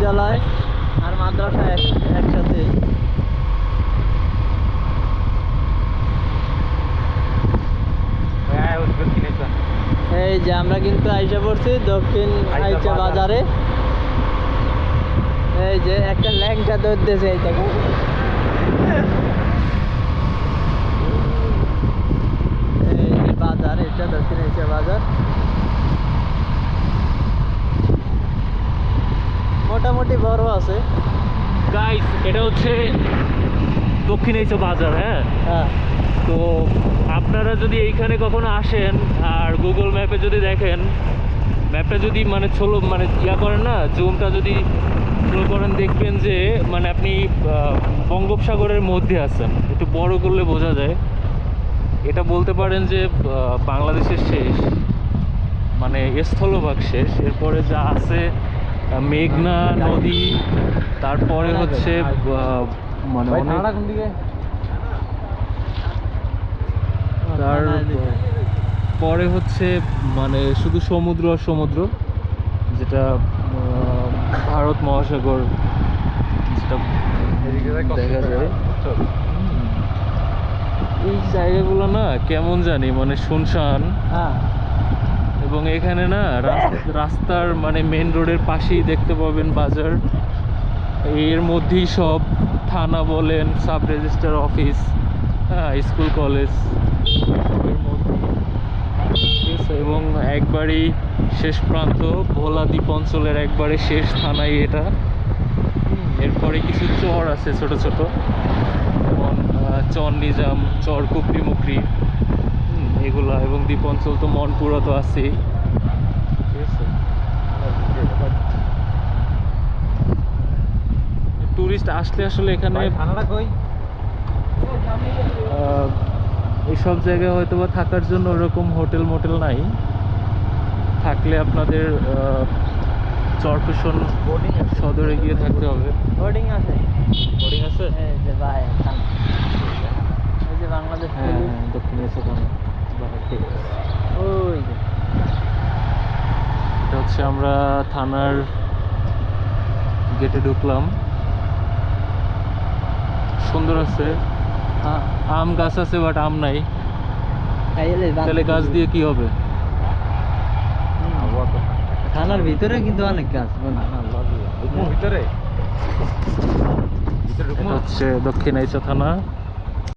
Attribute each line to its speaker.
Speaker 1: বিদ্যালয় আর মাদ্রাসা একসাথে। এই যে আমরা কিন্তু আইসা পড়ছি দক্ষিণ আইচা বাজারে। এই যে একটা ল্যাংচা ধরতেছে এই দেখো। এই যে বাজার, এটা দক্ষিণ আইচা বাজার। মোটামুটি বড় আছে
Speaker 2: গাইস, এটা হচ্ছে দক্ষিণ এশিয়া বাজার। হ্যাঁ,
Speaker 1: হ্যাঁ
Speaker 2: তো আপনারা যদি এইখানে কখনো আসেন আর গুগল ম্যাপে যদি দেখেন, ম্যাপটা যদি মানে ইয়া করেন না, জুমটা যদি স্লো করেন, দেখবেন যে মানে আপনি বঙ্গোপসাগরের মধ্যে আছেন। একটু বড় করলে বোঝা যায়। এটা বলতে পারেন যে বাংলাদেশের শেষ, মানে স্থলভাগ শেষ। এরপরে যা আছে মেঘনা নদী, তারপরে হচ্ছে মানে তারপরে হচ্ছে মানে শুধু সমুদ্র আর সমুদ্র, যেটা ভারত মহাসাগর, যেটা দেখা যায়। এই জায়গাগুলো না কেমন জানি মানে শুনশান।
Speaker 1: হ্যাঁ
Speaker 2: এবং এখানে না রাস্তার মানে মেন রোডের পাশেই দেখতে পাবেন বাজার। এর মধ্যেই সব থানা বলেন, সাব রেজিস্ট্রার অফিস, হ্যাঁ, স্কুল কলেজ সবের মধ্যে। ঠিক আছে, এবং একবারেই শেষ প্রান্ত ভোলা দ্বীপ অঞ্চলের একবারে শেষ থানাই এটা। এরপরে কিছু চর আছে ছোট ছোট, যেমন চর নিজাম, চর কুকরি মুকরি, এগুলা। এবং দ্বীপ অঞ্চল তো মনপুরা তো আছেই। ঠিক আছে, টুরিস্ট আসলে আসলে এখানে এইসব জায়গায় হয়তো বা থাকার জন্য ওরকম হোটেল মোটেল নাই। থাকলে আপনাদের চরপেশন সদরে গিয়ে থাকতে হবে।
Speaker 1: বোর্ডিং আছে,
Speaker 2: বোর্ডিং আছে।
Speaker 1: এই যে ভাই এই যে বাংলাদেশ
Speaker 2: হ্যাঁ
Speaker 1: পুলিশ।
Speaker 2: হ্যাঁ, দক্ষিণ এশিয়া থানা। ঠিক আছে,
Speaker 1: ওই যে
Speaker 2: এটা হচ্ছে আমরা থানার গেটে ঢুকলাম। সুন্দর আছে,
Speaker 1: হ্যাঁ
Speaker 2: আম গাছ আছে বাট আম নাই।
Speaker 1: খাইলে
Speaker 2: তাহলে গাছ দিয়ে কি হবে?
Speaker 1: থানার ভিতরে কিন্তু অনেক গাছ
Speaker 2: এটা হচ্ছে দক্ষিণ আইচা থানা।